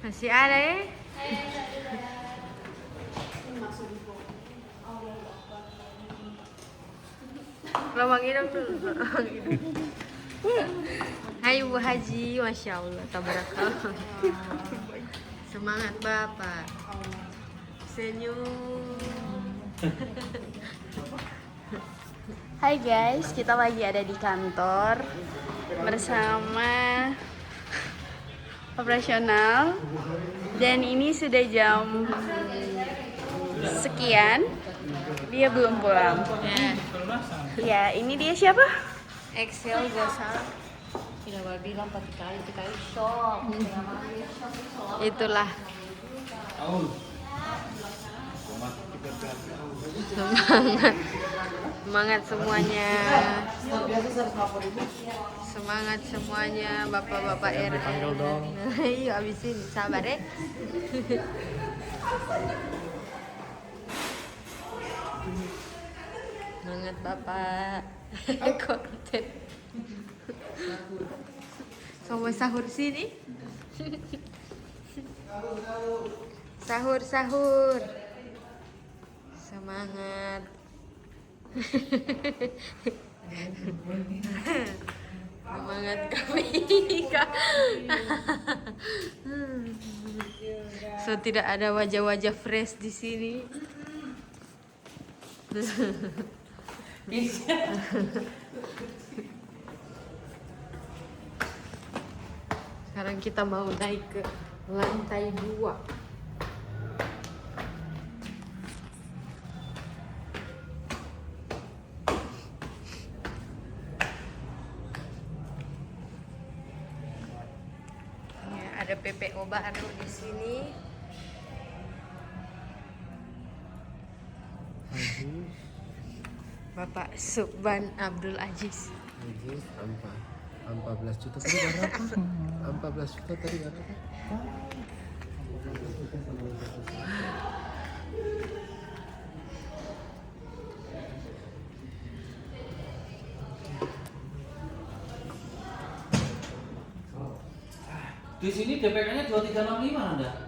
Masih ada ya? Lawang hidung dulu. Hai Bu Haji, Masya Allah, tabarakallah. Semangat Bapak. Senyum. Hai guys, kita lagi ada di kantor bersama operasional dan ini sudah jam sekian, dia belum pulang. Ya, ini dia siapa? Excel gosal. Tidak bilang kali shock. Itulah. Semangat. Semangat semuanya. Semangat semuanya Bapak-bapak RN. Iya, habisin. Sabar ya. Semangat Bapak. Konten. Sama sahur sini. Sahur. Semangat. Semangat kami. So tidak ada wajah-wajah fresh di sini. Sekarang kita mau naik ke lantai 2. Ya, ada PPO baru di sini. Bapak Subban Abdul Aziz. 14 juta tadi berapa? 14 juta tadi berapa? Di sini DPK-nya 2365 Anda.